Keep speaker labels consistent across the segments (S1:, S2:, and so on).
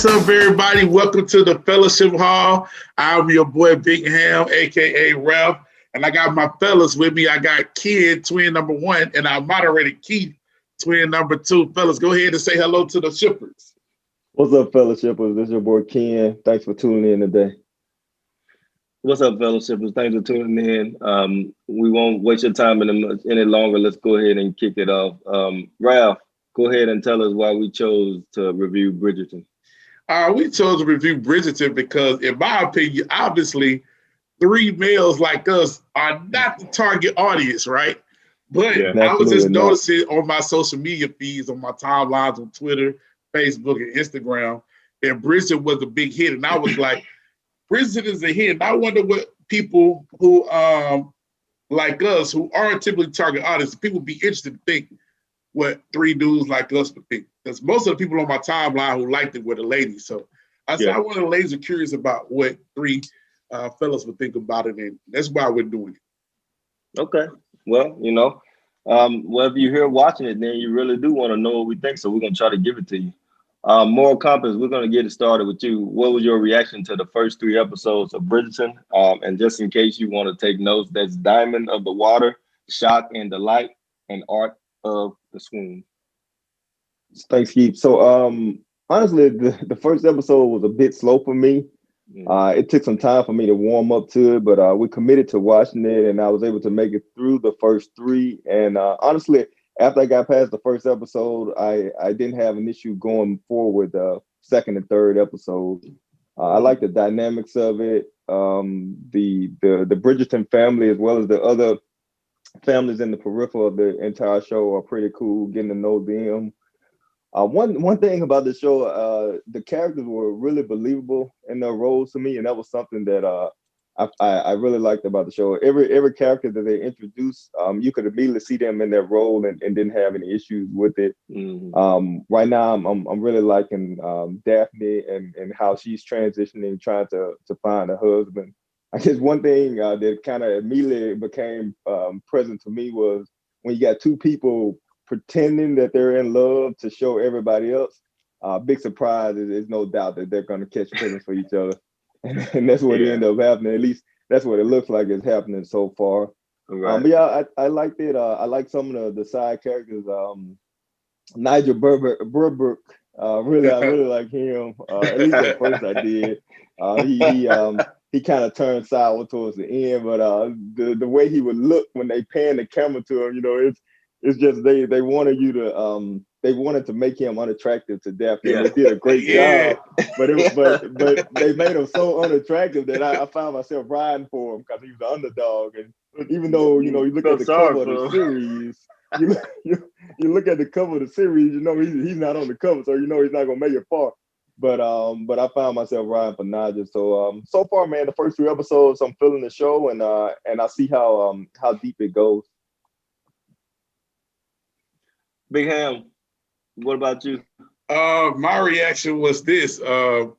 S1: up, everybody? Welcome to the Fellaship Hall. I'm your boy Big Ham, aka Ralph, and I got my fellas with me. I got Kid, twin number one, and our moderator Keith, twin number two. Fellas, go ahead and say hello to the shippers.
S2: What's up, Fellashippers? This is your boy Ken. Thanks for tuning in today.
S3: What's up, Fellashippers? Thanks for tuning in. We won't waste your time any longer. Let's go ahead and kick it off. Ralph, go ahead and tell us why we chose to review Bridgerton.
S1: We chose to review Bridgerton because, in my opinion, obviously, three males like us are not the target audience, right? But I was just noticing on my social media feeds, on my timelines on Twitter, Facebook, and Instagram, that Bridgerton was a big hit. And I was like, Bridgerton is a hit. And I wonder what people who, like us, who aren't typically target audience, people be interested to think what three dudes like us would think. Because most of the people on my timeline who liked it were the ladies. So I said, I want the ladies are curious about what three fellas would think about it. And that's why we're doing it.
S3: Okay. Well, you know, well, if you're here watching it, then you really do want to know what we think. So we're going to try to give it to you. Moral Compass, we're going to get it started with you. What was your reaction to the first 3 episodes of Bridgerton? And just in case you want to take notes, that's Diamond of the Water, Shock and Delight, and Art of the Swoon.
S2: Thanks, Keith. So honestly, the first episode was a bit slow for me. It took some time for me to warm up to it, but we committed to watching it, and I was able to make it through the first 3. And honestly, after I got past the first episode, I didn't have an issue going forward with the second and third episode. I like the dynamics of it. The Bridgerton family, as well as the other families in the peripheral of the entire show, are pretty cool, getting to know them. One thing about the show, the characters were really believable in their roles to me, and that was something that I really liked about the show. Every character that they introduced, you could immediately see them in their role and didn't have any issues with it. Right now, I'm really liking Daphne and how she's transitioning, trying to find a husband. I guess one thing that kind of immediately became present to me was when you got two people pretending that they're in love to show everybody else. Big surprise is no doubt that they're going to catch feelings for each other. And that's what ended up happening. At least that's what it looks like is happening so far. Right. But yeah, I liked it. I like some of the side characters. Nigel Burberk, I really like him. At least at first I did. He kind of turned sour towards the end, but the way he would look when they pan the camera to him, you know, it's just they wanted you to they wanted to make him unattractive to Daphne. Yeah. They did a great job, but they made him so unattractive that I found myself riding for him because he was the underdog. And even though you look at the cover of the series, you look at the cover of the series, you know he's not on the cover, so you know he's not gonna make it far. But I found myself riding for Nigel. So far, man, the first 2 episodes, I'm feeling the show, and I see how deep it goes.
S3: Big Ham, what about you?
S1: My reaction was this. I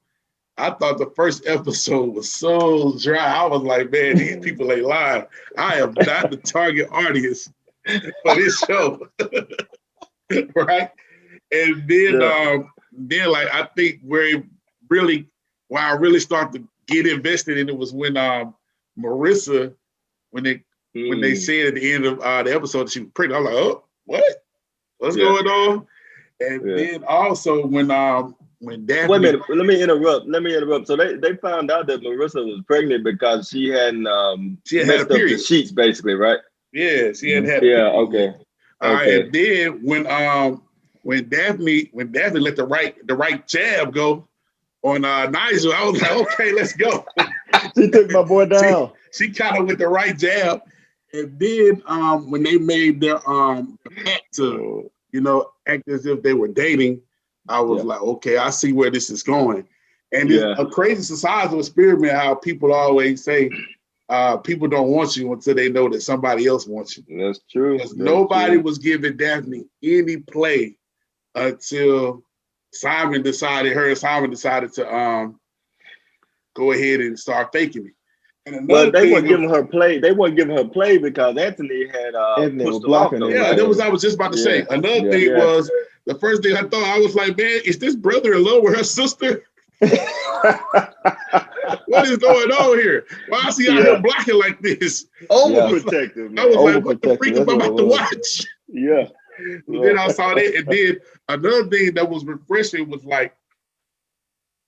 S1: thought the first episode was so dry. I was like, man, these people ain't lying. I am not the target audience for this show. Right? And then like I think where I really started to get invested in it was when Marissa, when they said at the end of the episode she was pregnant, I was like, oh, what? What's going on? And then also when Daphne.
S3: Wait a minute, let me interrupt. So they found out that Marissa was pregnant because she hadn't messed up the sheets, basically, right?
S1: Yeah, she hadn't had.
S3: Yeah, okay.
S1: All right, and then when Daphne let the right jab go on Nigel, I was like, okay, let's go.
S2: She took my boy down.
S1: She kind of with the right jab. And then when they made their pact to, act as if they were dating, I was like, okay, I see where this is going. And it's a crazy societal experiment how people always say people don't want you until they know that somebody else wants you.
S3: That's true.
S1: Because nobody was giving Daphne any play until Simon decided to go ahead and start faking it.
S3: But they weren't giving her play. They weren't giving her play because Anthony had pushed her off.
S1: Yeah, that was I was just about to say. Another thing was the first thing I thought, I was like, man, is this brother in love with her sister? What is going on here? Why is he out here blocking like this?
S3: Overprotective, man.
S1: I was like, what the freak am I about to watch?
S3: Yeah.
S1: So then I saw that, and then another thing that was refreshing was like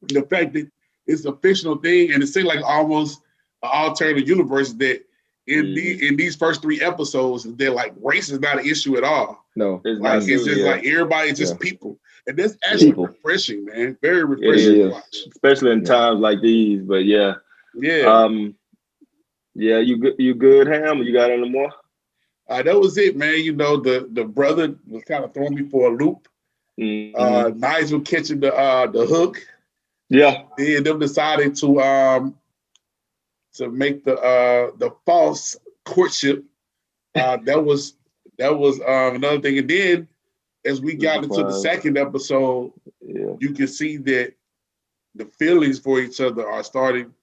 S1: the fact that it's a fictional thing, and it seemed like almost an alternative universe that in these first 3 episodes, they're like race is not an issue at all.
S2: No,
S1: like it's just like everybody's just people, and that's actually refreshing, man. Very refreshing to watch,
S3: especially in times like these. But yeah. You good, Ham? You got any more?
S1: That was it, man. You know, the brother was kind of throwing me for a loop. Nigel catching the hook.
S3: Yeah.
S1: Then them deciding to make the false courtship. That was another thing. And then as we got into the second episode, you can see that the feelings for each other are starting.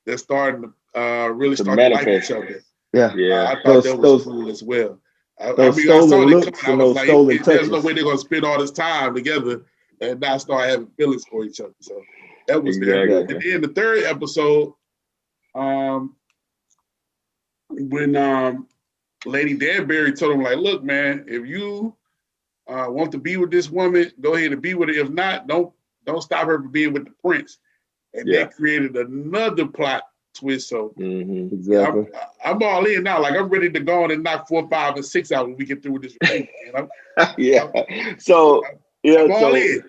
S1: They're starting to really start to like each other.
S2: Yeah,
S1: I thought that was cool as well. I saw it coming. I was like, there's no way they're gonna spend all this time together and not start having feelings for each other. So that was very good. And then the third episode, when Lady Danbury told him, like, look, man, if you want to be with this woman, go ahead and be with her. If not, don't stop her from being with the prince. And they created another plot twist. So
S2: exactly,
S1: I'm all in now. Like, I'm ready to go on and knock 4, 5, and 6 out when we get through with this review.
S3: I'm all in.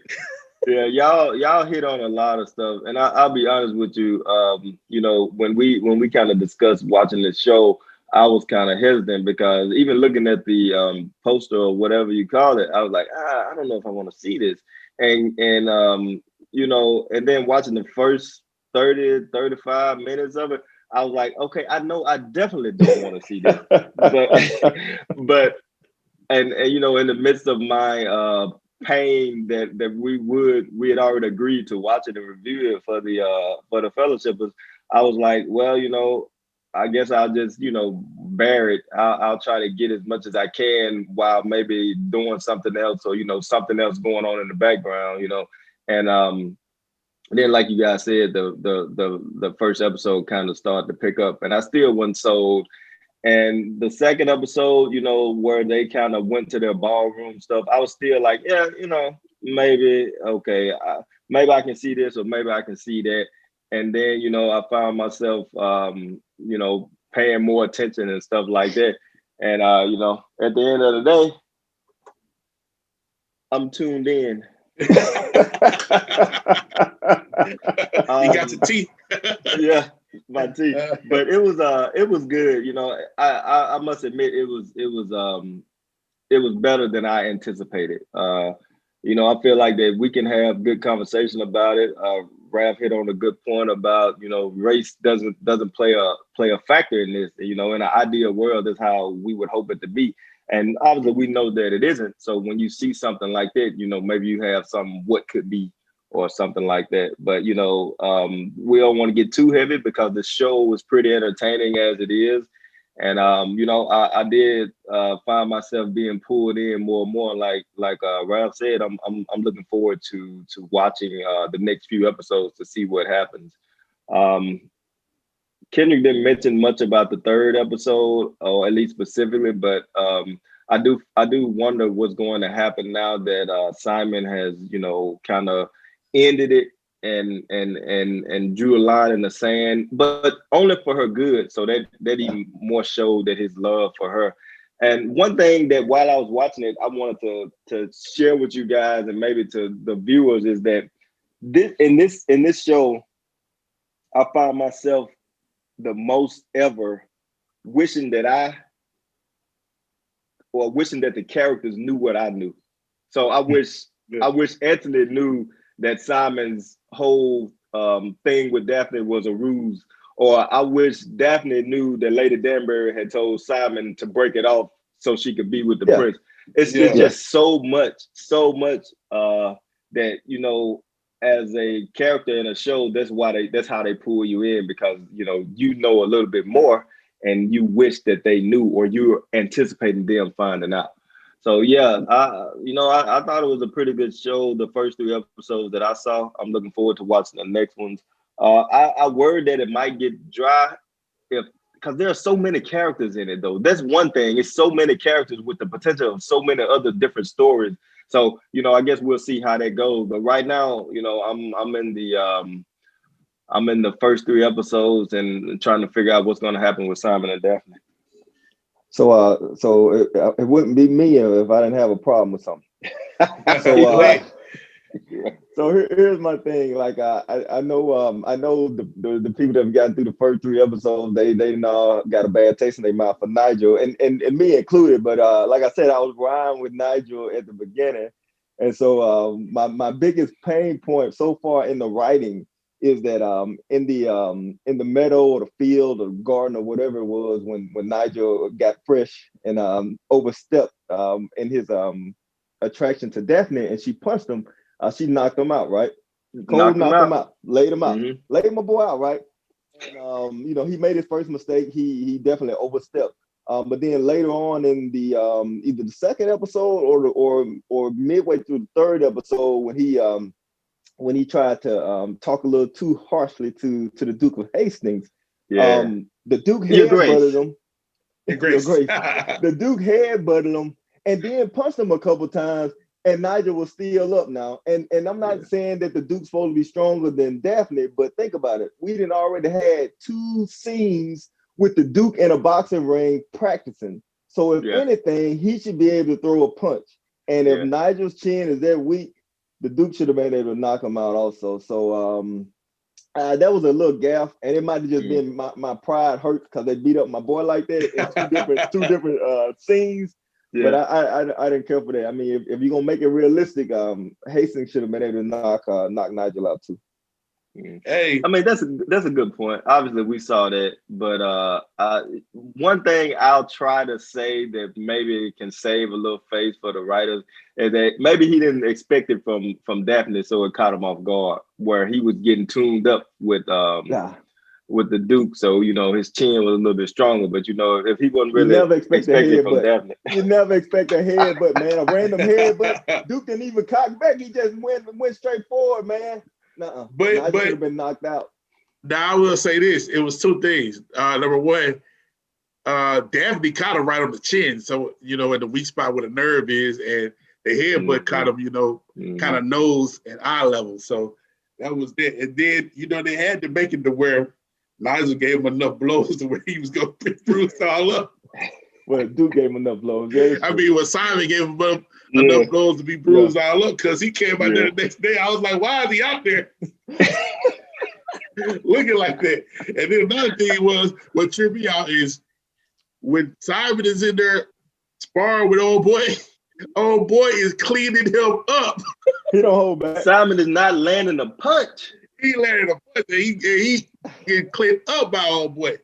S3: Yeah, y'all hit on a lot of stuff, and I'll be honest with you. You know, when we kind of discussed watching this show, I was kind of hesitant because even looking at the poster or whatever you call it, I was like, I don't know if I want to see this, and you know, and then watching the first 30, 35 minutes of it, I was like, okay, I know I definitely don't want to see this. but you know, in the midst of my pain that we had already agreed to watch it and review it for the Fellashippers, I was like, well, you know, I guess I'll just, you know, bear it. I'll try to get as much as I can while maybe doing something else, or, you know, something else going on in the background, you know. And then, like you guys said, the first episode kind of started to pick up, and I still wasn't sold. And the second episode, you know, where they kind of went to their ballroom stuff, I was still like, yeah, you know, maybe, okay, maybe I can see this, or maybe I can see that. And then, you know, I found myself, you know, paying more attention and stuff like that. And, you know, at the end of the day, I'm tuned in.
S1: You got your teeth.
S3: Yeah, my teeth. But it was good. You know, I must admit it was better than I anticipated. You know, I feel like that we can have good conversation about it. Raph hit on a good point about, you know, race doesn't play a factor in this. You know, in an ideal world, that's how we would hope it to be. And obviously we know that it isn't. So when you see something like that, you know, maybe you have some what could be or something like that. But, you know, we don't want to get too heavy because the show was pretty entertaining as it is. And, you know, I did find myself being pulled in more and more. Like Ralph said, I'm looking forward to watching the next few episodes to see what happens. Kendrick didn't mention much about the third episode, or at least specifically, but I do wonder what's going to happen now that Simon has, you know, kind of ended it and drew a line in the sand, but only for her good. So that even more showed that his love for her. And one thing that while I was watching it, I wanted to share with you guys and maybe to the viewers is that in this show, I found myself the most ever wishing that the characters knew what I knew. So I wish Anthony knew that Simon's whole thing with Daphne was a ruse, or I wish Daphne knew that Lady Danbury had told Simon to break it off so she could be with the prince. It's just so much that, you know, as a character in a show, that's how they pull you in, because, you know a little bit more and you wish that they knew, or you're anticipating them finding out. So yeah, I thought it was a pretty good show. The first 3 episodes that I saw. I'm looking forward to watching the next ones. I worried that it might get dry because there are so many characters in it though. That's one thing. It's so many characters with the potential of so many other different stories. So, I guess we'll see how that goes. But right now, I'm in the first 3 episodes and trying to figure out what's going to happen with Simon and Daphne.
S2: So it wouldn't be me if I didn't have a problem with something. So here's my thing. Like I know the people that have gotten through the first 3 episodes, they got a bad taste in their mouth for Nigel and me included. But like I said, I was riding with Nigel at the beginning, and so my biggest pain point so far in the writing is that in the meadow or the field or garden or whatever it was when Nigel got fresh and overstepped in his attraction to Daphne and she punched him. She knocked him out, right? Cole knocked him out, laid him out, laid my boy out, right? And he made his first mistake. He definitely overstepped. But then later on in the either the second episode or midway through the 3rd episode when he tried to talk a little too harshly to the Duke of Hastings, the Duke headbutted him. The Duke headbutted him and then punched him a couple times. And Nigel was still up now. And I'm not saying that the Duke's supposed to be stronger than Daphne, but think about it. We didn't already had 2 scenes with the Duke in a boxing ring practicing. So if anything, he should be able to throw a punch. And if Nigel's chin is that weak, the Duke should have been able to knock him out also. So that was a little gaff. And it might have just been my pride hurt because they beat up my boy like that in two different scenes. Yeah. But I didn't care for that. I mean, if you're gonna make it realistic, Hastings should have been able to knock Nigel out too.
S3: Hey, I mean that's a good point. Obviously, we saw that, but one thing I'll try to say that maybe can save a little face for the writers is that maybe he didn't expect it from Daphne, so it caught him off guard, where he was getting tuned up with the Duke, so his chin was a little bit stronger. But if he wasn't really expecting from Daphne,
S2: you never expect a headbutt, man. A random headbutt. Duke didn't even cock back. He just went straight forward, man. Nuh-uh. But should have been knocked out.
S1: Now I will say this: it was 2 things. Number one, Daphne caught him right on the chin, so at the weak spot where the nerve is, and the headbutt caught him, kind of nose and eye level. So that was it. And then they had to make it to where Nigel gave him enough blows to where he was going to pick bruised all up.
S2: Well, Duke gave him enough blows.
S1: I mean, when Simon gave him enough blows to be bruised all up, because he came out there the next day. I was like, why is he out there looking like that? And then another thing was, what tripped me out is when Simon is in there sparring with old boy is cleaning him up.
S2: He don't hold back.
S3: Simon is not landing a punch.
S1: He landed a punch and he get cleaned up by old boy.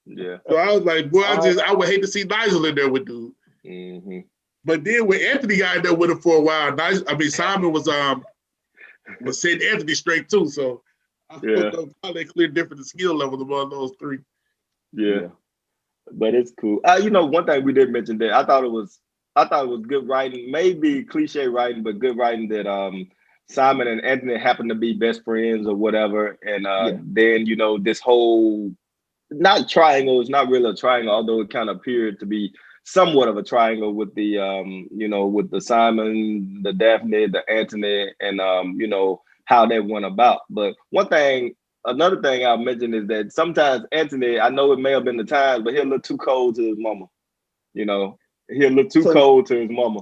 S3: Yeah.
S1: So I was like, boy, I would hate to see Nigel in there with dude.
S3: Mm-hmm.
S1: But then when Anthony got in there with him for a while, Simon was setting Anthony straight too. So I thought probably clear different skill levels among those 3.
S3: Yeah. But it's cool. One thing we did mention that I thought it was good writing, maybe cliche writing, but good writing that Simon and Anthony happen to be best friends or whatever. And then, this whole, not triangle, it's not really a triangle, although it kind of appeared to be somewhat of a triangle with the, with the Simon, the Daphne, the Anthony, and, how that went about. But another thing I'll mention is that sometimes Anthony, I know it may have been the times, but he'll look too cold to his mama. He'll look too cold to his mama.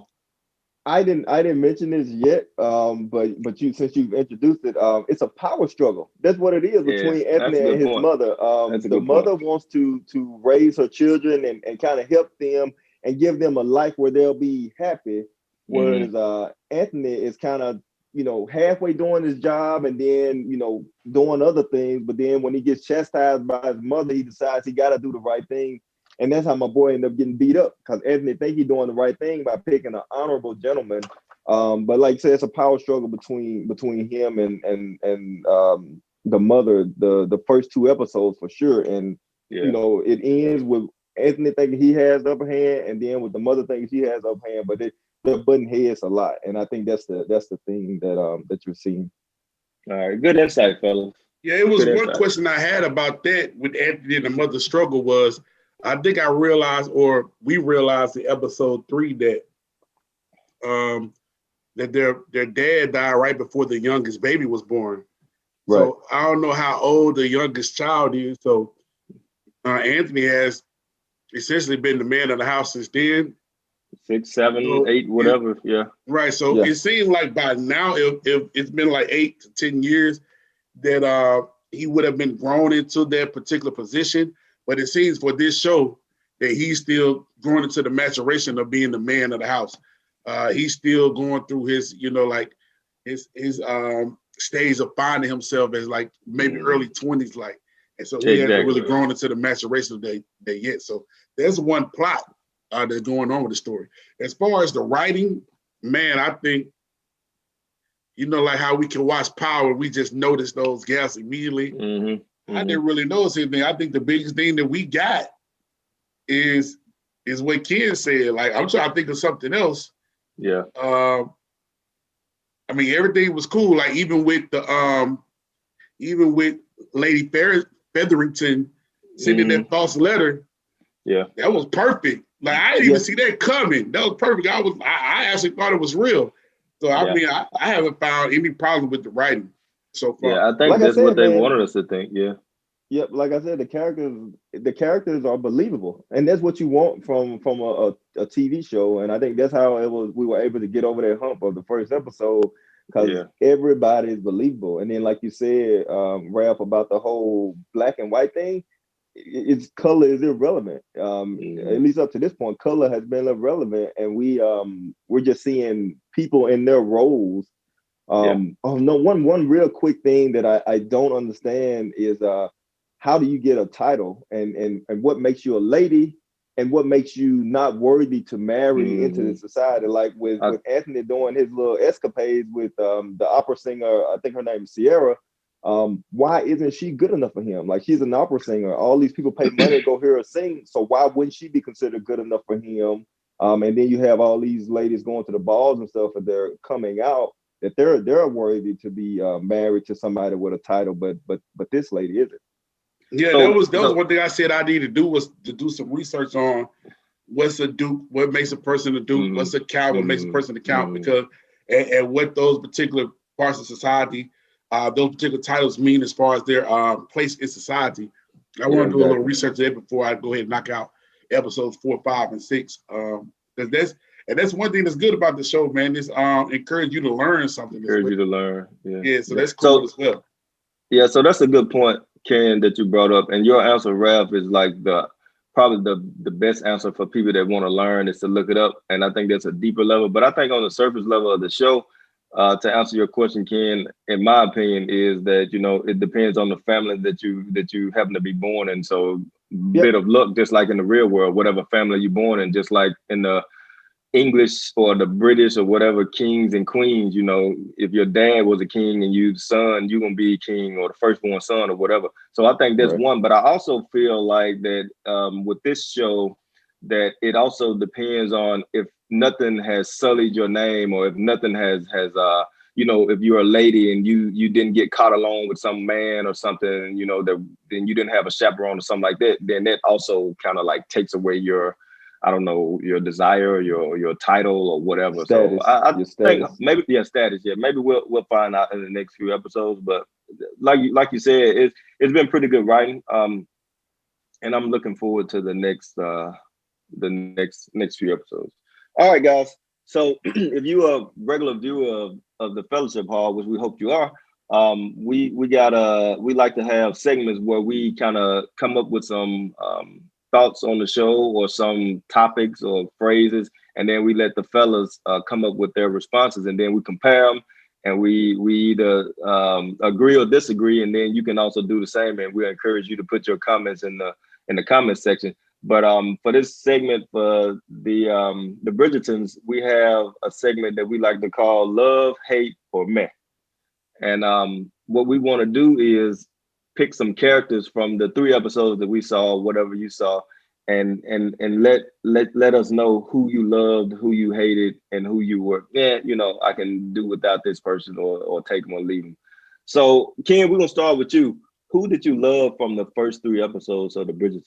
S2: I didn't mention this yet, but since you've introduced it, it's a power struggle. That's what it is between Anthony and his mother. The mother wants to raise her children and kind of help them and give them a life where they'll be happy, whereas Anthony is kind of halfway doing his job and then doing other things, but then when he gets chastised by his mother, he decides he got to do the right thing. And that's how my boy ended up getting beat up, because Anthony think he's doing the right thing by picking an honorable gentleman. But like I said, it's a power struggle between him and the mother, the first 2 episodes for sure. And it ends with Anthony thinking he has the upper hand, and then with the mother thinking she has the upper hand, but they're butting heads a lot, and I think that's the thing that you're seeing.
S3: All right, good insight, fellas.
S1: Yeah, it was one question I had about that with Anthony and the mother struggle was, I think I realized, or we realized in episode 3 that that their dad died right before the youngest baby was born. Right. So I don't know how old the youngest child is. So Anthony has essentially been the man of the house since then.
S3: 6, 7, 8, whatever. Yeah.
S1: Right. So it seems like by now, if it's been like 8 to 10 years, that he would have been grown into that particular position. But it seems for this show that he's still growing into the maturation of being the man of the house. He's still going through his, like his stage of finding himself as like maybe early 20s, like, and so he hasn't really grown into the maturation of that yet. So there's one plot that's going on with the story. As far as the writing, man, I think, like how we can watch Power, we just notice those gaps immediately. I didn't really notice anything. I think the biggest thing that we got is what Ken said. Like, I'm trying to think of something else.
S3: Yeah.
S1: I mean, everything was cool. Like even with Lady Featherington sending that false letter.
S3: Yeah.
S1: That was perfect. Like I didn't even see that coming. That was perfect. I actually thought it was real. So I mean, I haven't found any problem with the writing so far.
S3: Yeah, I think that's what they wanted us to think. Yeah.
S2: Yep, like I said, the characters are believable, and that's what you want from a TV show. And I think that's how it was. We were able to get over that hump of the first episode because everybody is believable. And then, like you said, Ralph, about the whole black and white thing, its color is irrelevant. At least up to this point, color has been irrelevant, and we're just seeing people in their roles. Oh no, one real quick thing that I don't understand is how do you get a title and what makes you a lady and what makes you not worthy to marry into the society? Like with Anthony doing his little escapades with the opera singer, I think her name is Sierra. Why isn't she good enough for him? Like, she's an opera singer. All these people pay money to go hear her sing. So why wouldn't she be considered good enough for him? And then you have all these ladies going to the balls and stuff, and they're coming out that they're worthy to be married to somebody with a title, but this lady isn't.
S1: Yeah, so, that was one thing I said I need to do, was to do some research on what's a duke, what makes a person a duke, what's a count, what makes a person a count, because and what those particular parts of society, those particular titles mean as far as their place in society. I want to do a little research there before I go ahead and knock out episodes 4, 5, and 6. Because that's one thing that's good about the show, man. It's encourage you to learn something.
S3: Encourage you to learn. Yeah.
S1: So that's cool as well.
S3: Yeah, so that's a good point, Ken, that you brought up. And your answer, Ralph, is like probably the best answer for people that want to learn is to look it up. And I think that's a deeper level. But I think on the surface level of the show, to answer your question, Ken, in my opinion, is that, it depends on the family that you happen to be born in. So bit of luck, just like in the real world, whatever family you're born in, just like in the English or the British or whatever, kings and queens, if your dad was a king and you son, you're gonna be king, or the firstborn son or whatever. So I think that's one. But I also feel like that with this show, that it also depends on if nothing has sullied your name, or if nothing has if you're a lady and you didn't get caught along with some man or something, then you didn't have a chaperone or something like that, then that also kind of like takes away your, I don't know, your desire, your title or whatever. Status, so I think maybe status. Yeah, maybe we'll find out in the next few episodes. But like you said, it's been pretty good writing. And I'm looking forward to the next few episodes. All right, guys. So if you are a regular viewer of the Fellowship Hall, which we hope you are, we like to have segments where we kind of come up with some thoughts on the show or some topics or phrases, and then we let the fellas come up with their responses, and then we compare them, and we either agree or disagree, and then you can also do the same, and we encourage you to put your comments in the comment section. But for this segment, for the Bridgertons, we have a segment that we like to call Love, Hate, or Meh. And what we want to do is pick some characters from the 3 episodes that we saw, whatever you saw, let us know who you loved, who you hated, and who you were. Yeah, I can do without this person or take them or leave them. So, Ken, we're gonna start with you. Who did you love from the first 3 episodes of the Bridgerton?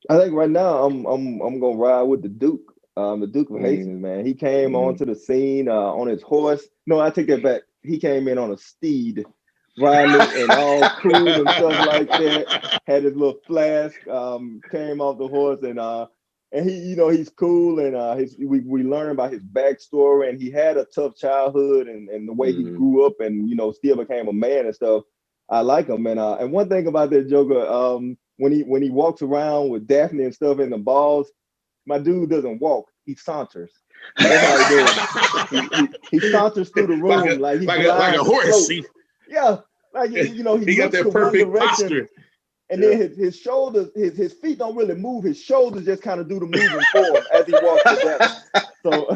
S2: I think right now I'm gonna ride with the Duke. The Duke of Hastings, man. He came onto the scene on his horse. No, I take that back. He came in on a steed, riding it and all cool and stuff like that. Had his little flask, came off the horse and he, he's cool and we learn about his backstory and he had a tough childhood and the way he grew up and still became a man and stuff. I like him and one thing about that Joker, when he walks around with Daphne and stuff in the balls, my dude doesn't walk; he saunters. That's how he does. He saunters through the room like a
S1: horse.
S2: Yeah, like he
S1: got that perfect posture.
S2: And then his shoulders, his feet don't really move. His shoulders just kind of do the moving for him as he walks to death. So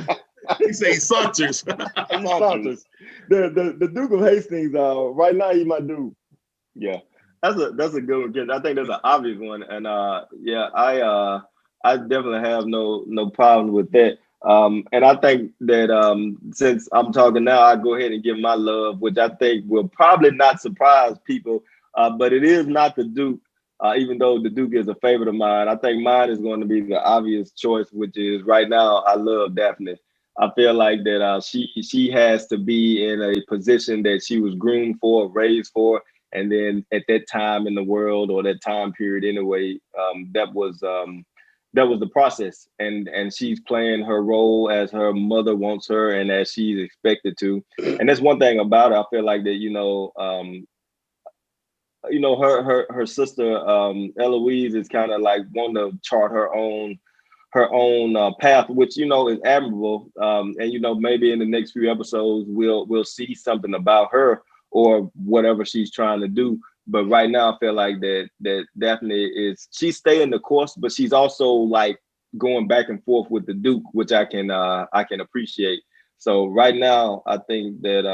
S1: he say he saunters.
S2: He saunters. The Duke of Hastings, right now he's my dude.
S3: Yeah, that's a good one. I think that's an obvious one, and I definitely have no problem with that. And I think that since I'm talking now, I go ahead and give my love, which I think will probably not surprise people, but it is not the Duke, even though the Duke is a favorite of mine. I think mine is going to be the obvious choice, which is right now I love Daphne. I feel like that she has to be in a position that she was groomed for, raised for, and then at that time in the world or that time period anyway, that was the process, and she's playing her role as her mother wants her and as she's expected to. And that's one thing about her. I feel like that her sister Eloise is kind of like wanting to chart her own path, which is admirable. And maybe in the next few episodes we'll see something about her or whatever she's trying to do. But right now, I feel like that Daphne she's staying the course, but she's also like going back and forth with the Duke, which I can appreciate. So right now, I think that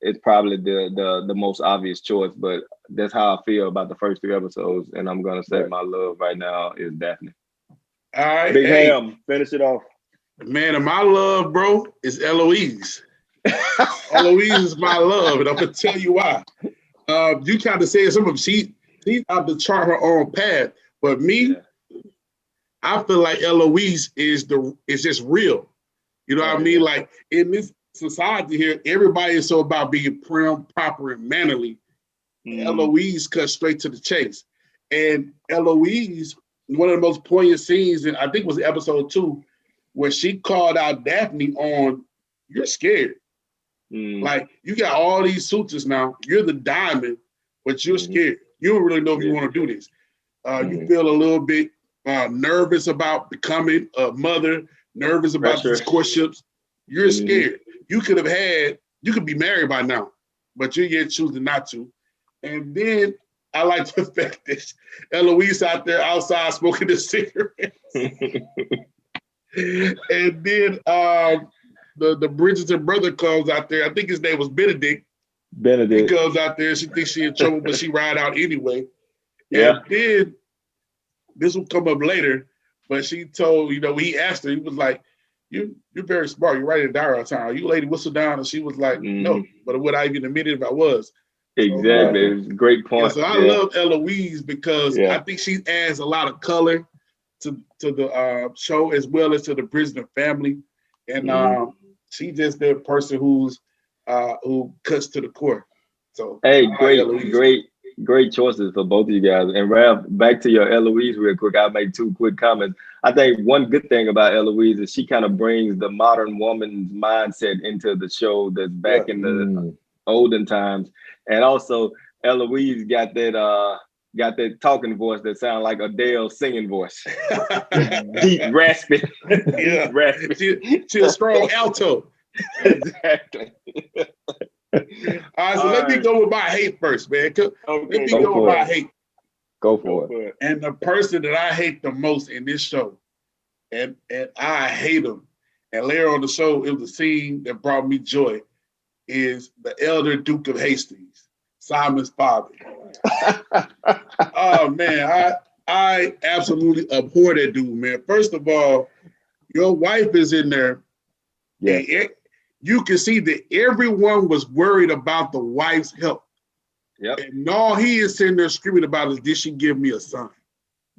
S3: it's probably the most obvious choice. But that's how I feel about the first 3 episodes, and I'm gonna say my love right now is Daphne.
S1: All right,
S3: Big Ham, finish it off.
S1: Man, and my love, bro, is Eloise. Eloise is my love, and I'm gonna tell you why. You kind of said some of she's out to chart her own path, but me, I feel like Eloise is just real. You know what I mean? Like in this society here, everybody is so about being prim, proper, and mannerly. Eloise cuts straight to the chase, and Eloise, one of the most poignant scenes, and I think it was episode 2, where she called out Daphne on, "You're scared." Like, you got all these suitors now. You're the diamond, but you're scared. You don't really know if you want to do this. You feel a little bit nervous about becoming a mother, nervous about these courtships. You're scared. You could be married by now, but you're yet choosing not to. And then I like the fact that Eloise out there outside smoking the cigarettes. And then the Bridgerton brother comes out there. I think his name was Benedict. He goes out there. She thinks she in trouble, but she ride out anyway. And then this will come up later, but she told, he asked her, he was like, you're very smart. You're writing down all the time. You lady whistle down. And she was like, no, but would I even admit it if I was?
S3: Exactly. It was a great point.
S1: So I love Eloise because I think she adds a lot of color to the show as well as to the Bridgerton family. And she's just that person who cuts to the core. So
S3: hey, great choices for both of you guys. And Ralph, back to your Eloise real quick. I'll make 2 quick comments. I think one good thing about Eloise is she kind of brings the modern woman's mindset into the show that's back in the olden times. And also Eloise got that talking voice that sounds like Adele's singing voice. Deep, raspy.
S1: Yeah. Raspy. She's a strong alto.
S3: Exactly.
S1: All right, so let me go with my hate first, man. Let me go with my hate.
S2: Go for it.
S1: And the person that I hate the most in this show, and I hate him, and later on the show, it was a scene that brought me joy, is the elder Duke of Hastings, Simon's father. Oh man, I absolutely abhor that dude, man. First of all, your wife is in there.
S2: Yeah.
S1: You can see that everyone was worried about the wife's health.
S3: Yep.
S1: And all he is sitting there screaming about is, did she give me a son?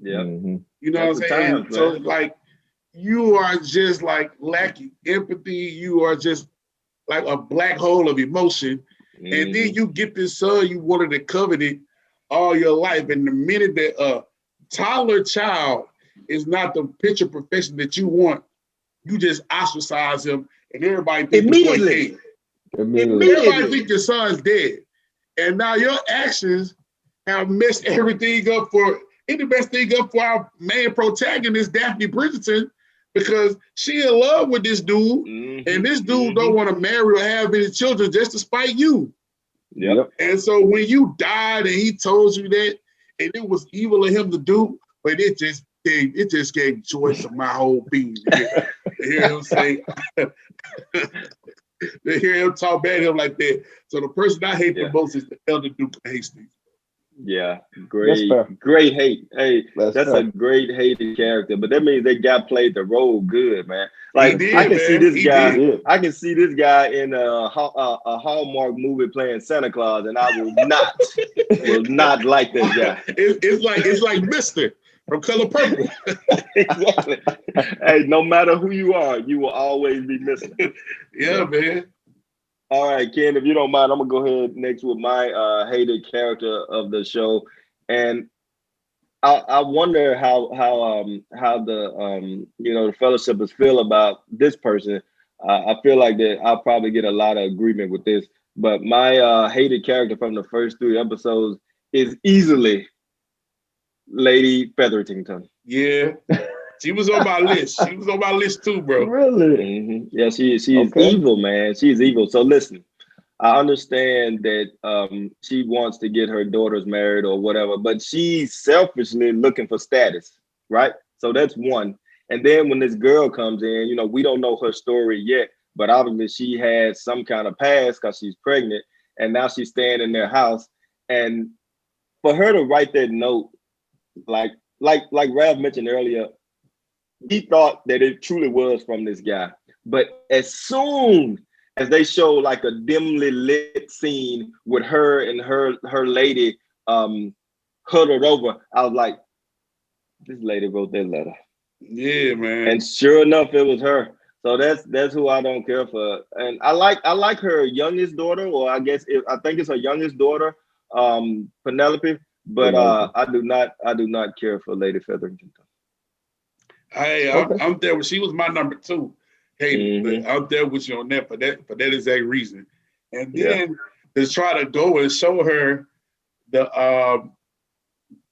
S3: Yeah.
S2: Mm-hmm.
S1: You know what I'm saying?
S3: Times,
S1: so like, you are just like lacking empathy. You are just like a black hole of emotion. And then you get this son you wanted to covet all your life. And the minute that a toddler child is not the picture perfection that you want, you just ostracize him, and everybody thinks the boy dead. Everybody think your son's dead. And now your actions have messed everything up for the best thing up for our main protagonist, Daphne Bridgerton, because she in love with this dude, and this dude don't want to marry or have any children just to spite you.
S3: Yep.
S1: And so when you died and he told you that, and it was evil of him to do, but it just gave joy to my whole being to hear him say, to hear him talk bad to him like that. So the person I hate the most is the Elder Duke of Hastings.
S3: Yeah, great hate. Hey, that's a great hated character, but that means they got played the role good, man. Like I can see this guy. I can see this guy in a Hallmark movie playing Santa Claus, and I will not like this guy.
S1: It's like Mister from Color Purple.
S3: Exactly. Hey, no matter who you are, you will always be Mister.
S1: Yeah, man.
S3: All right, Ken, if you don't mind, I'm gonna go ahead next with my hated character of the show, and I wonder how the the Fellashippers feel about this person. I feel like that I'll probably get a lot of agreement with this, but my hated character from the first 3 episodes is easily Lady Featherington.
S1: Yeah. She was on my list. She was on my list too, bro.
S2: Really?
S3: Yeah, she is evil, man. She is evil. So listen, I understand that she wants to get her daughters married or whatever, but she's selfishly looking for status, right? So that's one. And then when this girl comes in, we don't know her story yet, but obviously she has some kind of past because she's pregnant, and now she's staying in their house. And for her to write that note, like Rav mentioned earlier, he thought that it truly was from this guy. But as soon as they show like a dimly lit scene with her and her lady huddled over, I was like, this lady wrote that letter.
S1: Yeah, man.
S3: And sure enough, it was her. So that's who I don't care for. And I like her youngest daughter, or I think it's her youngest daughter, Penelope. But I do not care for Lady Featherington.
S1: I'm there with, she was my number 2. Hey, but I'm there with you on that for that exact reason. And then to try to go and show her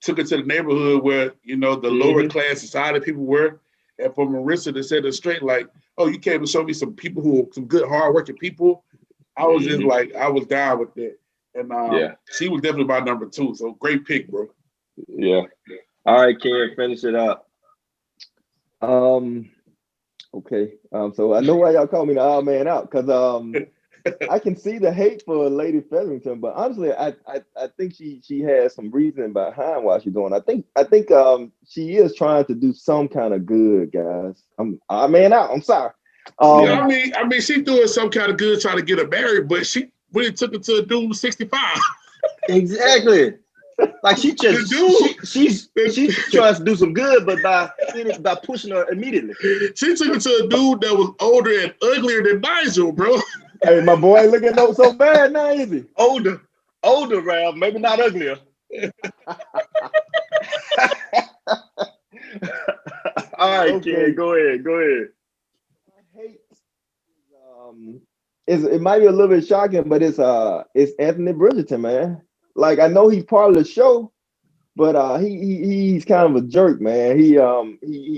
S1: took her to the neighborhood where the lower class society people were, and for Marissa to set her straight like, oh, you came and show me some people some good hardworking people. I was just like, I was down with that. And she was definitely my number 2. So great pick, bro.
S3: Yeah. All right, Ken, finish it up.
S2: Okay. So I know why y'all call me the odd man out, because I can see the hate for Lady Featherington, but honestly, I think she has some reasoning behind why she's doing. I think she is trying to do some kind of good, guys. I'm odd man out. I'm sorry.
S1: I mean, she doing some kind of good trying to get her married, but she really took it to a dude 65.
S3: Exactly. Like she's trying to do some good, but by pushing her immediately.
S1: She took it to a dude that was older and uglier than Nigel, bro.
S2: Hey, my boy ain't looking so bad now, is he?
S3: Older, Ralph, maybe not uglier. All right, okay. Ken, go ahead.
S2: I hate. It might be a little bit shocking, but it's Anthony Bridgerton, man. Like, I know he's part of the show, but he's kind of a jerk, man. He's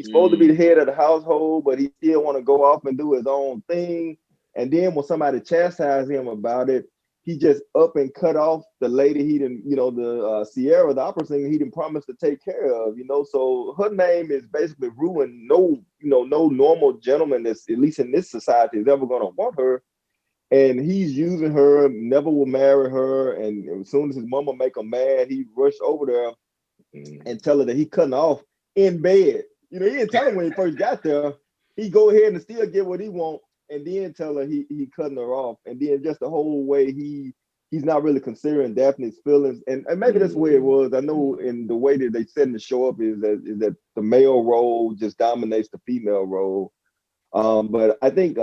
S2: supposed to be the head of the household, but he still want to go off and do his own thing. And then when somebody chastises him about it, he just up and cut off the lady he didn't, the Sierra, the opera singer, he didn't promise to take care of, So her name is basically ruined. No normal gentleman that's, at least in this society, is ever gonna want her. And he's using her, never will marry her. And as soon as his mama make him mad, he rushed over there and tell her that he cutting her off in bed. You know, he didn't tell her when he first got there. He go ahead and still get what he want, and then tell her he cutting her off, and then just the whole way he's not really considering Daphne's feelings, and maybe that's the way it was. I know in the way that they setting the show up is that the male role just dominates the female role. But I think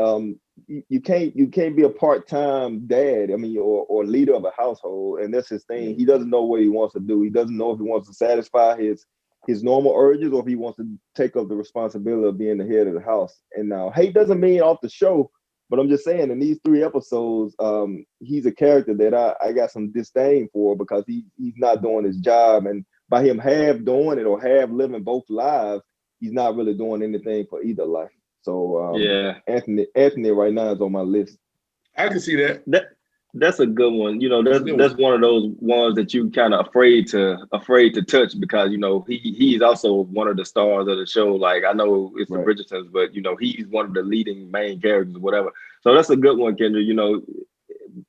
S2: you can't be a part-time dad, I mean, or leader of a household, and that's his thing. He doesn't know what he wants to do. He doesn't know if he wants to satisfy his normal urges or if he wants to take up the responsibility of being the head of the house. And now hate doesn't mean off the show, but I'm just saying in these 3 episodes, he's a character that I got some disdain for because he's not doing his job. And by him half doing it or half living both lives, he's not really doing anything for either life. So Anthony right now is on my list.
S1: I can see that.
S3: That's a good one. You know, that's one of those ones that you kind of afraid to touch because, you know, he's also one of the stars of the show. Like, I know it's the Bridgertons, but, you know, he's one of the leading main characters or whatever. So that's a good one, Kendra. You know,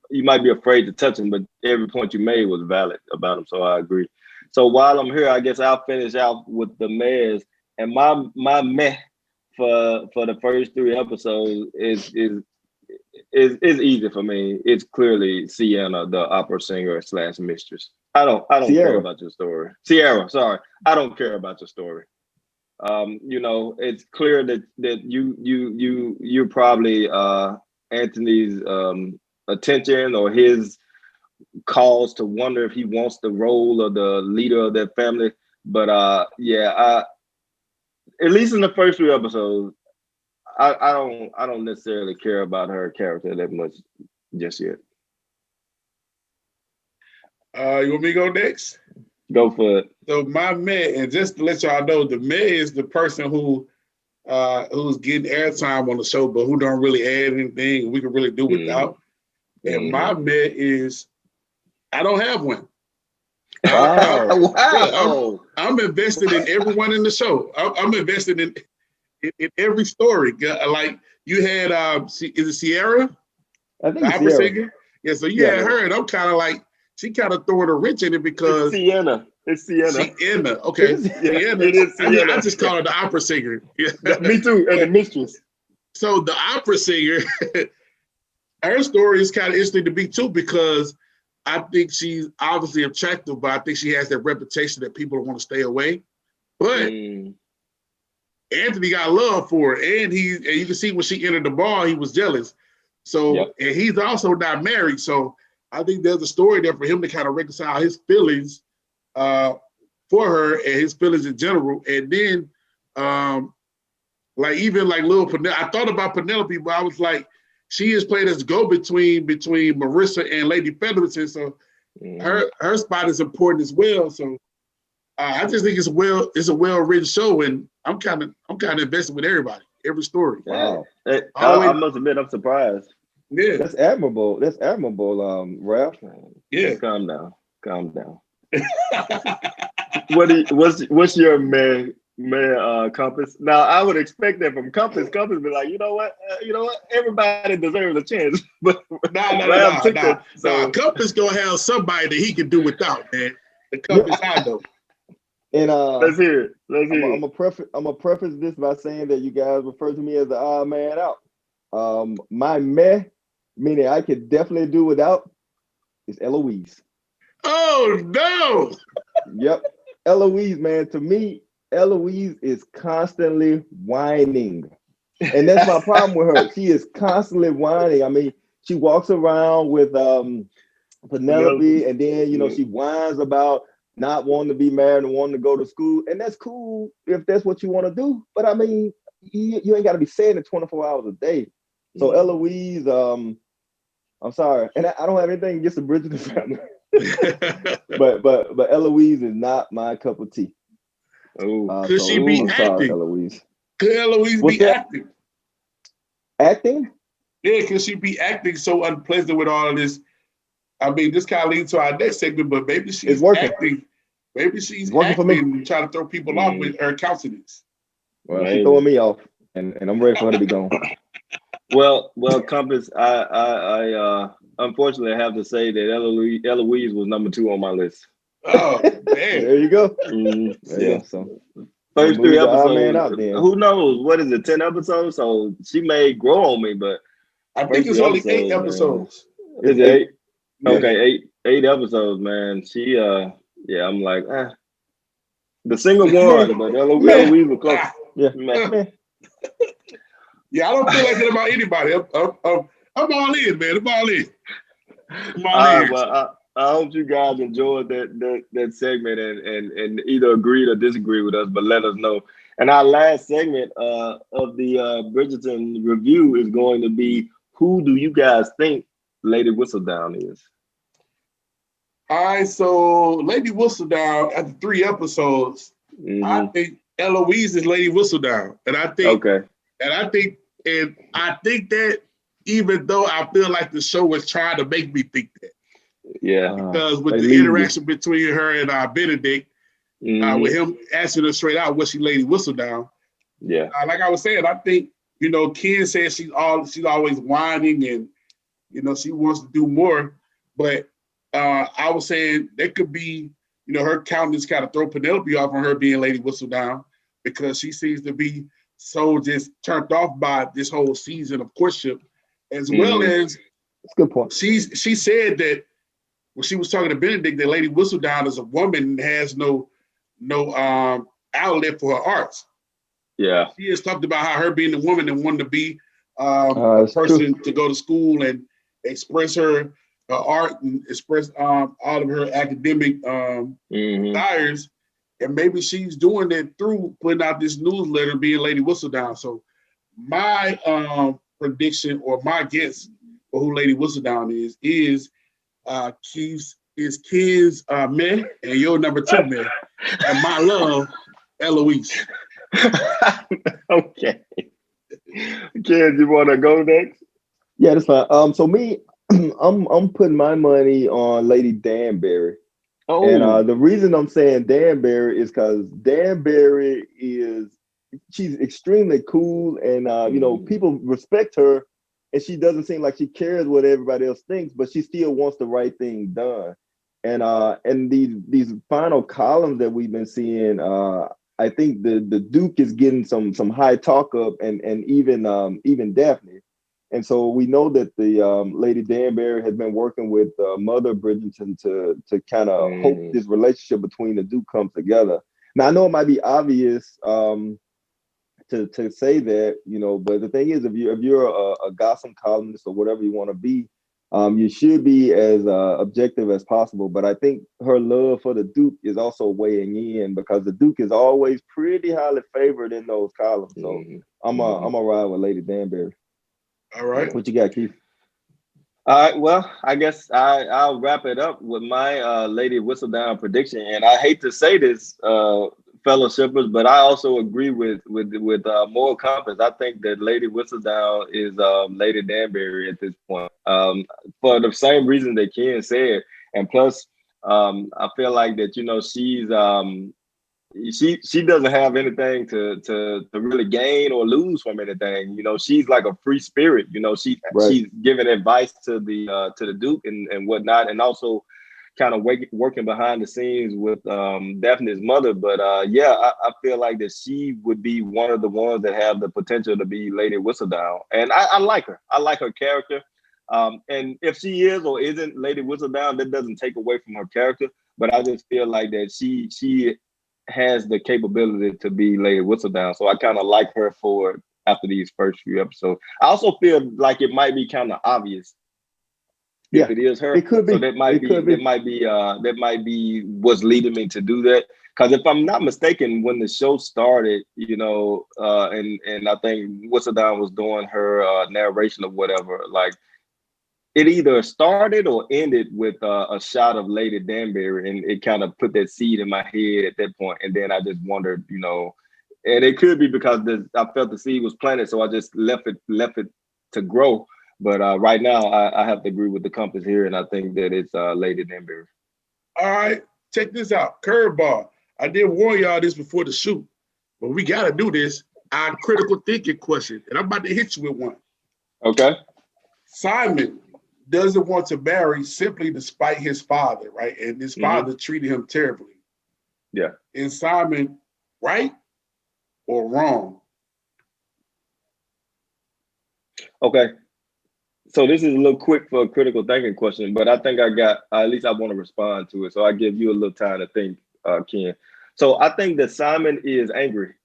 S3: you might be afraid to touch him, but every point you made was valid about him. So I agree. So while I'm here, I guess I'll finish out with the mares. And my meh for the first 3 episodes is easy for me. It's clearly Sienna, the opera singer / mistress. I don't care about your story. Sierra, sorry. I don't care about your story. You know, it's clear that you're probably Anthony's attention or his cause to wonder if he wants the role of the leader of that family. But at least in the first 3 episodes, I don't necessarily care about her character that much just yet.
S1: You want me to go next?
S3: Go for it.
S1: So my man, and just to let y'all know, the man is the person who's getting airtime on the show, but who don't really add anything we can really do without. And my man is, I don't have one.
S3: Wow.
S1: I'm invested in everyone in the show. I'm invested in every story. Like you had, is it Sierra?
S2: I think it's Sierra.
S1: Yeah, so you had her, and I'm kind of like, she kind of throwing a wrench in it because
S3: it's Sienna.
S1: Sienna, okay. Sienna.
S3: It is Sienna.
S1: I just call her the opera singer. Yeah.
S3: Me too, and the mistress.
S1: So the opera singer, her story is kind of interesting to me too because I think she's obviously attractive, but I think she has that reputation that people want to stay away. But Anthony got love for her, and you can see when she entered the bar, he was jealous. So, and he's also not married. So I think there's a story there for him to kind of reconcile his feelings for her and his feelings in general. And then, like even like little Penelope, I thought about Penelope, but I was like, she is played as go-between between Marissa and Lady Featherton. So her spot is important as well. So I just think it's a well-written show, and I'm kind of invested with everybody, every story.
S3: Wow, I must admit, I'm surprised.
S1: Yeah,
S2: that's admirable. Ralph.
S1: Yeah,
S3: calm down. What's your man Compass? Now I would expect that from Compass. Compass be like, you know what, everybody deserves a chance. But
S1: no. Compass gonna have somebody that he can do without, man. The Compass I know.
S2: And
S3: let's hear it.
S2: I'm gonna preface this by saying that you guys refer to me as the odd man out. My meh, meaning I could definitely do without, is Eloise.
S1: Oh no!
S2: Yep, Eloise, man. To me, Eloise is constantly whining, and that's my problem with her. She is constantly whining. I mean, she walks around with Penelope, and then she whines about not wanting to be married and wanting to go to school, and that's cool if that's what you want to do. But I mean, you ain't got to be saying it 24 hours a day. So Eloise, I'm sorry, and I don't have anything against the Bridgerton family, but Eloise is not my cup of tea.
S1: Could she be acting?
S2: Sorry, Eloise.
S1: Could Eloise be acting?
S2: Acting?
S1: Yeah, could she be acting so unpleasant with all of this? I mean, this kind of leads to our next segment, but maybe she's acting. Maybe she's acting and trying to throw people off with her countenance.
S2: Well, she's throwing me off, and I'm ready for her to be gone.
S3: Well, Compass, I unfortunately have to say that Eloise was number 2 on my list.
S1: Oh man,
S2: there you go.
S3: Yeah.
S2: So
S3: first 3 episodes.
S2: Out then.
S3: Who knows? What is it? 10 episodes? So she may grow on me, but
S1: I think it's only 8 episodes.
S3: Man. Is it 8?
S1: Yeah.
S3: Okay, 8 episodes, man. She yeah, I'm like, the single one, but Eloise was close.
S2: Yeah.
S1: Yeah, I don't feel like that about anybody. I'm all in, man. I'm all in.
S3: Well, I hope you guys enjoyed that segment and either agreed or disagreed with us, but let us know. And our last segment of the Bridgerton review is going to be, who do you guys think Lady Whistledown is?
S1: All right, so Lady Whistledown, after 3 episodes, I think Eloise is Lady Whistledown. And I think that even though I feel like the show was trying to make me think that.
S3: Yeah.
S1: Because with the interaction between her and Benedict, with him asking her straight out, was she Lady Whistledown?
S3: Yeah.
S1: Like I was saying, I think, Ken says she's always whining and, she wants to do more. But I was saying there could be, her countenance kind of throw Penelope off on her being Lady Whistledown, because she seems to be so just turned off by this whole season of courtship, as well as,
S2: that's a good point.
S1: She said that when she was talking to Benedict, that Lady Whistledown is a woman and has no outlet for her arts.
S3: Yeah.
S1: She has talked about how her being the woman and wanting to be a person to go to school and express her art and express all of her academic desires. And maybe she's doing that through putting out this newsletter, being Lady Whistledown. So my prediction or my guess for who Lady Whistledown is Ken's meh, and your number 2 meh, and my love, Eloise.
S3: Okay. Ken, you want to go next?
S2: Yeah, that's fine. So me, I'm putting my money on Lady Danbury. Oh. And the reason I'm saying Danbury is because Danbury she's extremely cool, and people respect her, and she doesn't seem like she cares what everybody else thinks, but she still wants the right thing done. And these final columns that we've been seeing, I think the Duke is getting some high talk up, and even Daphne. And so we know that the Lady Danbury has been working with Mother Bridgerton to kind of hope this relationship between the Duke comes together. Now, I know it might be obvious to say that, but the thing is, if you're a gossip columnist or whatever you want to be, you should be as objective as possible. But I think her love for the Duke is also weighing in, because the Duke is always pretty highly favored in those columns. So I'm gonna ride with Lady Danbury.
S1: All right.
S2: What you got, Keith?
S3: All right. Well, I guess I'll wrap it up with my Lady Whistledown prediction. And I hate to say this, Fellashippers, but I also agree with Moral Compass. I think that Lady Whistledown is Lady Danbury at this point, for the same reason that Ken said, and plus, I feel like that she doesn't have anything to really gain or lose from anything. She's like a free spirit. She's giving advice to the Duke and whatnot, and also kind of working behind the scenes with Daphne's mother. But I feel like that she would be one of the ones that have the potential to be Lady Whistledown. And I like her. I like her character. And if she is or isn't Lady Whistledown, that doesn't take away from her character. But I just feel like that she has the capability to be Lady Whistledown. So I kind of like her for it after these first few episodes. I also feel like it might be kind of obvious if it is her.
S2: It could be.
S3: So that might be what's leading me to do that. Because if I'm not mistaken, when the show started, and I think Whistledown was doing her narration or whatever, like it either started or ended with a shot of Lady Danbury, and it kind of put that seed in my head at that point. And then I just wondered, and it could be because I felt the seed was planted, so I just left it to grow. But right now, I have to agree with the compass here, and I think that it's Lady Danbury.
S1: All right, check this out. Curveball. I did warn y'all this before the shoot, but we got to do this. Our critical thinking question, and I'm about to hit you with one.
S3: Okay.
S1: Simon, doesn't want to marry simply despite his father, right? And his father treated him terribly.
S3: Yeah.
S1: Is Simon right or wrong?
S3: Okay. So this is a little quick for a critical thinking question, but I think at least I want to respond to it. So I give you a little time to think, Ken. So I think that Simon is angry.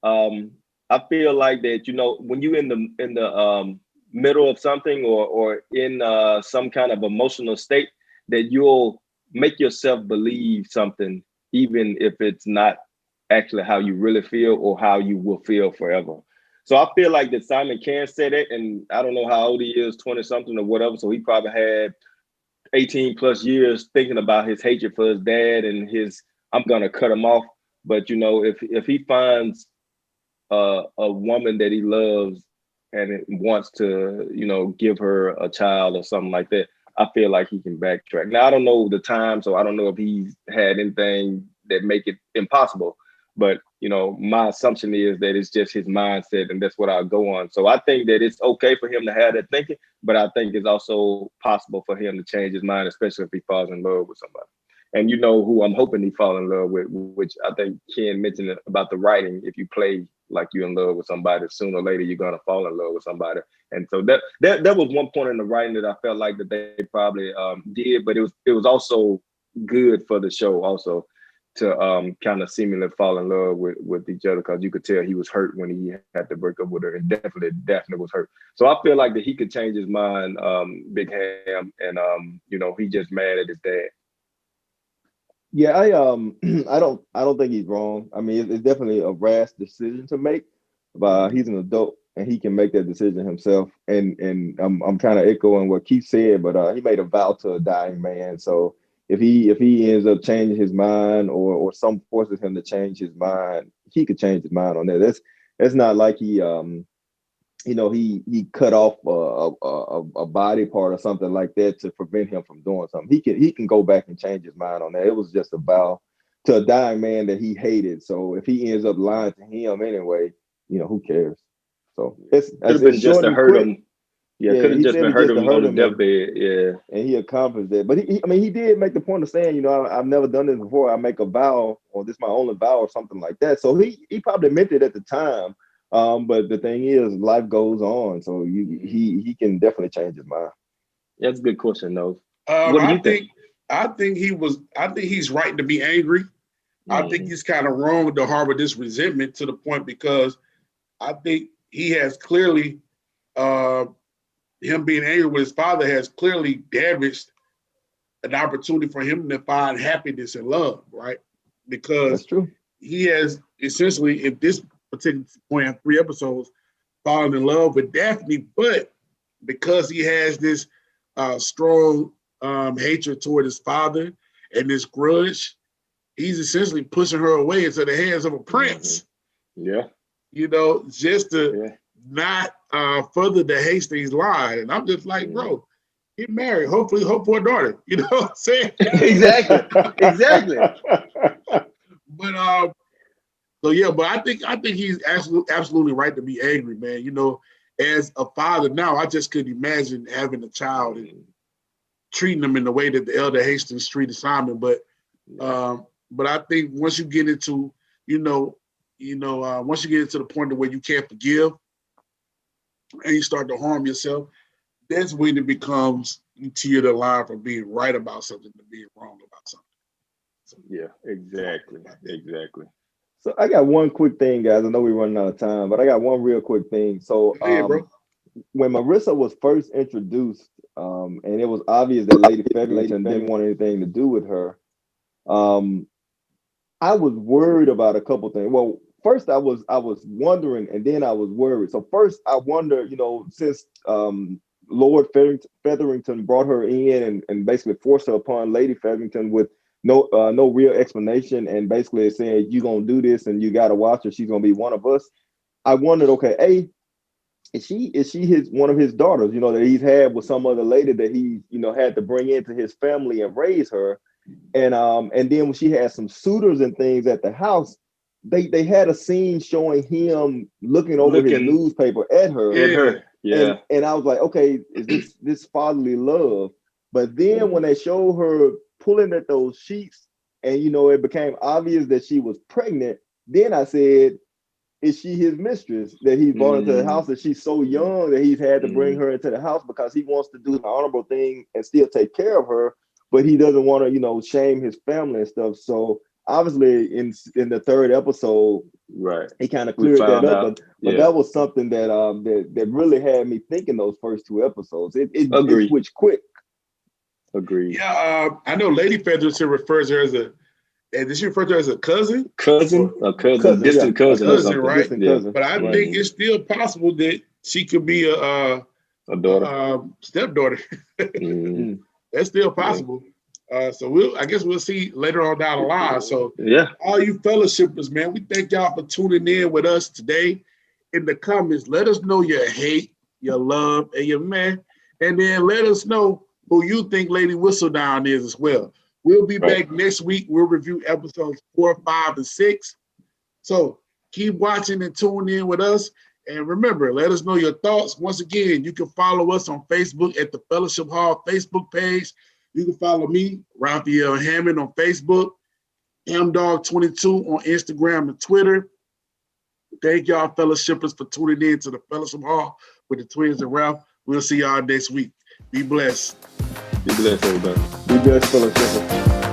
S3: I feel like that, you know, when you in the middle of something or in some kind of emotional state, that you'll make yourself believe something, even if it's not actually how you really feel or how you will feel forever. So I feel like that Simon can say that, and I don't know how old he is, 20 something or whatever. So he probably had 18 plus years thinking about his hatred for his dad and his, I'm gonna cut him off. But you know, if he finds a woman that he loves and it wants to, you know, give her a child or something like that, I feel like he can backtrack. Now I don't know the time, so I don't know if he's had anything that make it impossible. But you know, my assumption is that it's just his mindset, and that's what I'll go on. So I think that it's okay for him to have that thinking, but I think it's also possible for him to change his mind, especially if he falls in love with somebody. And you know who I'm hoping he fall in love with, which I think Ken mentioned about the writing. If you play like you're in love with somebody, sooner or later you're gonna fall in love with somebody. And so that was one point in the writing that I felt like that they probably did, but it was also good for the show also to kind of seemingly fall in love with each other, because you could tell he was hurt when he had to break up with her, and definitely was hurt. So I feel like that he could change his mind, Big Ham, and you know, he just mad at his dad.
S2: Yeah, I don't think he's wrong. I mean, it's definitely a rash decision to make, but he's an adult and he can make that decision himself. And I'm kind of echoing what Keith said, but he made a vow to a dying man. So if he ends up changing his mind, or some forces him to change his mind, he could change his mind on that. That's not like he you know, he cut off a body part or something like that to prevent him from doing something. He can go back and change his mind on that. It was just a vow to a dying man that he hated. So if he ends up lying to him anyway, you know, who cares? So it's
S3: been just to hurt him.
S2: Yeah,
S3: could have
S2: he
S3: just
S2: said
S3: been
S2: it
S3: hurt
S2: just to
S3: him
S2: hurt
S3: on the
S2: him,
S3: deathbed. Yeah,
S2: and he accomplished that. But I mean, he did make the point of saying, you know, I've never done this before. I make a vow, or this is my only vow, or something like that. So he probably meant it at the time. But the thing is, life goes on, so he can definitely change his mind.
S3: That's a good question, though. What do you think?
S1: I think he's right to be angry. I think he's kind of wrong to harbor this resentment to the point, because I think he has clearly, him being angry with his father has clearly damaged an opportunity for him to find happiness and love, right? Because
S2: that's true.
S1: He has essentially, at this particular point, in 3 episodes, fallen in love with Daphne, but because he has this strong hatred toward his father and this grudge, he's essentially pushing her away into the hands of a prince.
S3: Yeah.
S1: You know, just to not further the Hastings line. And I'm just like, bro, get married. Hopefully, hope for a daughter. You know what I'm saying?
S3: Exactly.
S1: But so yeah, but I think he's absolutely right to be angry, man. You know, as a father now, I just couldn't imagine having a child and treating them in the way that the elder Hastings treated Simon. But I think once you get into, once you get into the point where you can't forgive and you start to harm yourself, that's when it becomes, you tear the line from being right about something to being wrong about something.
S3: So, yeah, exactly.
S2: So I got one quick thing, guys. I know we're running out of time, but I got one real quick thing. So when Marissa was first introduced, and it was obvious that Lady Featherington didn't want anything to do with her, I was worried about a couple things. Well, first I was wondering, and then I was worried. So first I wonder, you know, since Lord Featherington brought her in and basically forced her upon Lady Featherington with no real explanation, and basically saying, you're gonna do this and you gotta watch her, she's gonna be one of us. I wondered, okay, is she one of his daughters, you know, that he's had with some other lady that he, you know, had to bring into his family and raise her. And then when she had some suitors and things at the house, they had a scene showing him looking over his newspaper at her. And I was like, okay, is this fatherly love? But then when they showed her pulling at those sheets and, you know, it became obvious that she was pregnant, then I said, is she his mistress that he brought into the house, that she's so young that he's had to bring her into the house because he wants to do the honorable thing and still take care of her, but he doesn't want to, you know, shame his family and stuff. So obviously in the third episode, he kind of cleared that up, but that was something that that really had me thinking those first two episodes. It switched quick.
S3: Agreed.
S1: Yeah, I know Lady Featherton refers to her as did she refer to her as a cousin?
S3: Cousin, distant cousin or something.
S1: Right?
S2: Cousin.
S1: But I think it's still possible that she could be a daughter, stepdaughter. That's still possible. So I guess we'll see later on down the line. So all you Fellashippers, man, we thank y'all for tuning in with us today. In the comments, let us know your hate, your love, and your man, and then let us know who you think Lady Whistledown is as well. We'll be back next week. We'll review episodes 4, 5, and 6. So keep watching and tune in with us. And remember, let us know your thoughts. Once again, you can follow us on Facebook at the Fellowship Hall Facebook page. You can follow me, Raphael Hammond, on Facebook, MDog22 on Instagram and Twitter. Thank y'all, Fellashippers, for tuning in to the Fellowship Hall with the twins and Ralph. We'll see y'all next week. Be blessed.
S3: Be blessed, everybody.
S2: Be blessed, Fellashippers.